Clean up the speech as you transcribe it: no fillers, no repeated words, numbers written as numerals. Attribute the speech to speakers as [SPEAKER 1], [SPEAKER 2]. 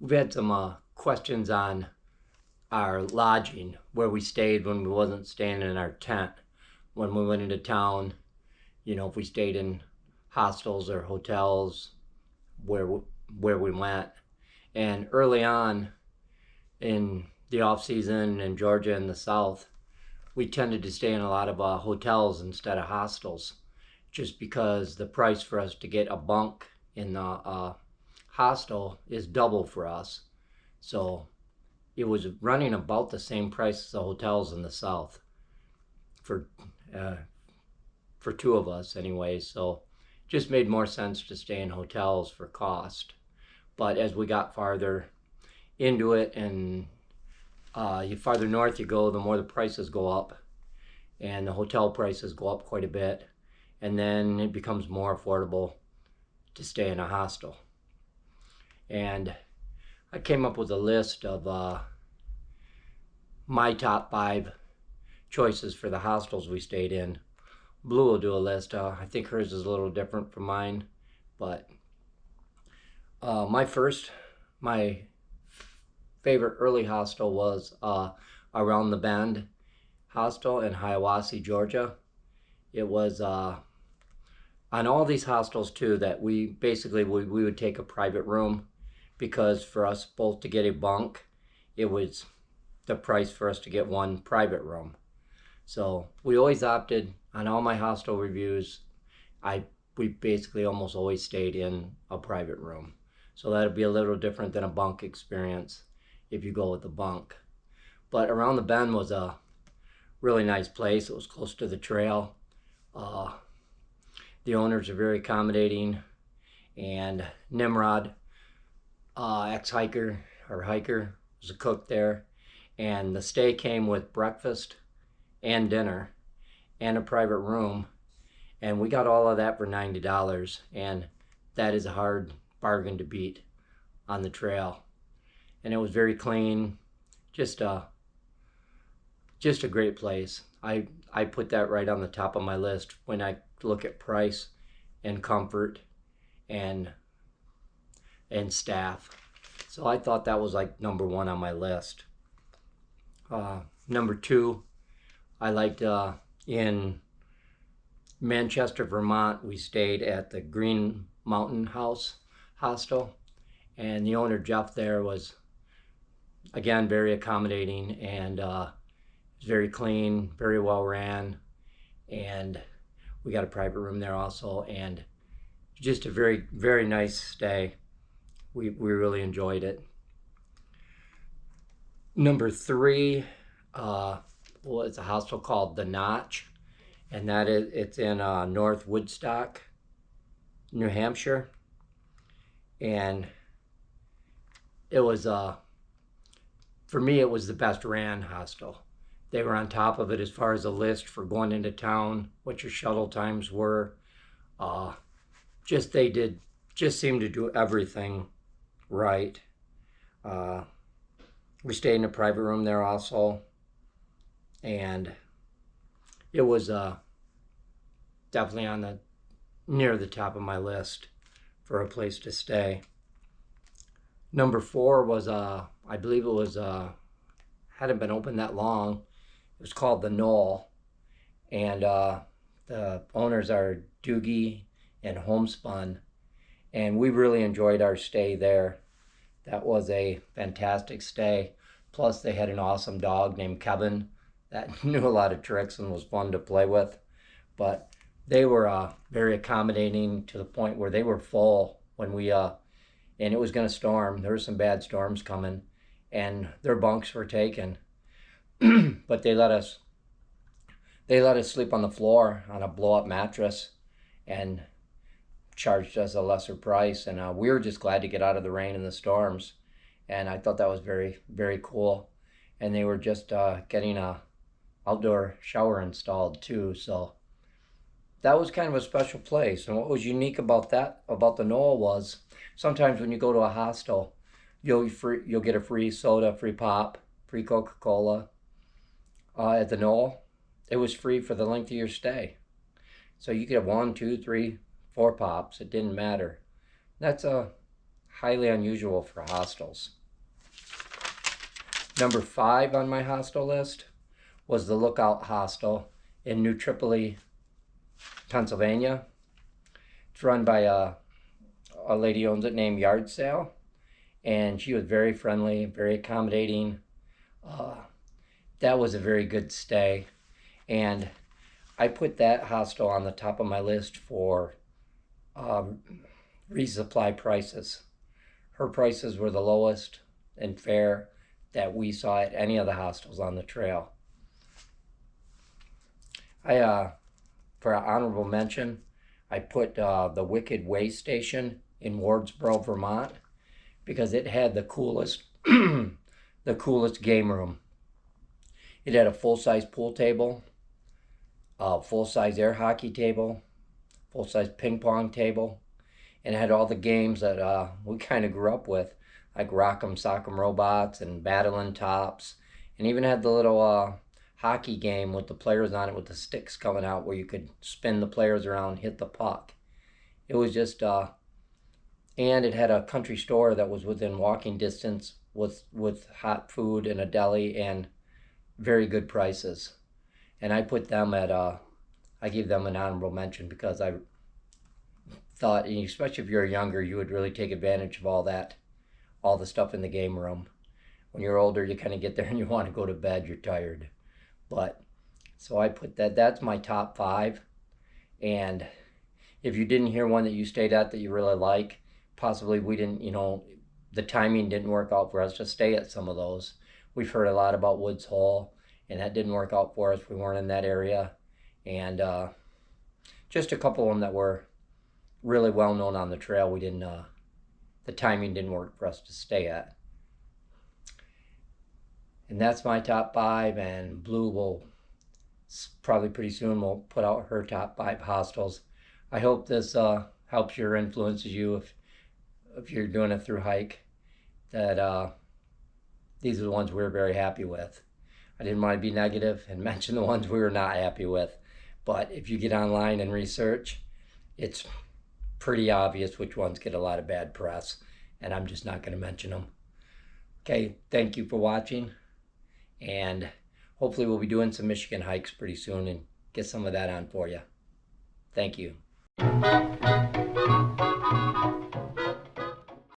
[SPEAKER 1] We've had some questions on our lodging, where we stayed when we wasn't staying in our tent. When we went into town, if we stayed in hostels or hotels, where where we went. And early on in the off season in Georgia and the South, we tended to stay in a lot of hotels instead of hostels, just because the price for us to get a bunk in the hostel is double for us. So it was running about the same price as the hotels in the South for uh, for two of us anyway. So just made more sense to stay in hotels for cost. But as we got farther into it, and you farther north you go, the more the prices go up, and the hotel prices go up quite a bit, and then it becomes more affordable to stay in a hostel. And I came up with a list of my top 5 choices for the hostels we stayed in. Blue will do a list. I think hers is a little different from mine, but my favorite early hostel was Around the Bend Hostel in Hiawassee, Georgia. It was on all these hostels too that we would take a private room, because for us both to get a bunk, it was the price for us to get one private room. So we always opted, on all my hostel reviews, we basically almost always stayed in a private room. So that'll be a little different than a bunk experience if you go with a bunk. But Around the Bend was a really nice place. It was close to the trail. The owners are very accommodating, and Nimrod, ex-hiker or hiker, was a cook there, and the stay came with breakfast and dinner and a private room, and we got all of that for $90, and that is a hard bargain to beat on the trail. And it was very clean, just a great place. I put that right on the top of my list when I look at price and comfort and staff. So I thought that was like number 1 on my list. Number 2, I liked in Manchester, Vermont, we stayed at the Green Mountain House Hostel, and the owner Jeff there was, again, very accommodating, and was very clean, very well ran, and we got a private room there also, and just a very, very nice stay. We really enjoyed it. Number 3, it's a hostel called The Notch, and it's in North Woodstock, New Hampshire, and it was for me it was the best ran hostel. They were on top of it as far as a list for going into town, what your shuttle times were. They seemed to do everything right. We stayed in a private room there also, and it was definitely near the top of my list for a place to stay. Number 4 was I believe it was hadn't been open that long. It was called the Knoll, and the owners are Doogie and Homespun, and we really enjoyed our stay there. That was a fantastic stay. Plus, they had an awesome dog named Kevin that knew a lot of tricks and was fun to play with. But they were very accommodating, to the point where they were full when we and it was going to storm. There were some bad storms coming, and their bunks were taken. But they let us sleep on the floor on a blow-up mattress, and charged us a lesser price, and we were just glad to get out of the rain and the storms, and I thought that was very, very cool. And they were just getting a outdoor shower installed too, so that was kind of a special place. And what was unique about the Knoll, was sometimes when you go to a hostel, you'll get a free soda, free pop, free Coca-Cola. At the Knoll, it was free for the length of your stay, so you could have 1, 2, 3, 4 pops. It didn't matter. That's highly unusual for hostels. Number 5 on my hostel list was the Lookout Hostel in New Tripoli, Pennsylvania. It's run by a lady who owns it named Yard Sale, and she was very friendly, very accommodating. That was a very good stay, and I put that hostel on the top of my list for resupply prices. Her prices were the lowest and fair that we saw at any of the hostels on the trail. For an honorable mention, I put the Wicked Way Station in Wardsboro, Vermont, because it had the coolest, the coolest game room. It had a full-size pool table, a full-size air hockey table, full-size ping pong table, and it had all the games that we kind of grew up with, like Rock'em Sock'em Robots and Battling Tops, and even had the little hockey game with the players on it with the sticks coming out where you could spin the players around and hit the puck. It was just, and it had a country store that was within walking distance with hot food and a deli and very good prices. And I put them at, I gave them an honorable mention because I thought, especially if you're younger, you would really take advantage of all that, all the stuff in the game room. When you're older, you kind of get there and you want to go to bed, you're tired. But, so I put that, that's my top 5. And if you didn't hear one that you stayed at that you really like, possibly we didn't, the timing didn't work out for us to stay at some of those. We've heard a lot about Woods Hole, and that didn't work out for us. We weren't in that area. And just a couple of them that were really well known on the trail, we didn't, the timing didn't work for us to stay at. And that's my top 5, and Blue will probably pretty soon will put out her top 5 hostels. I hope this helps you or influences you if you're doing a through hike, that these are the ones we're very happy with. I didn't want to be negative and mention the ones we were not happy with, but if you get online and research, it's pretty obvious which ones get a lot of bad press, and I'm just not going to mention them. Okay, thank you for watching, and hopefully we'll be doing some Michigan hikes pretty soon and get some of that on for you. Thank you.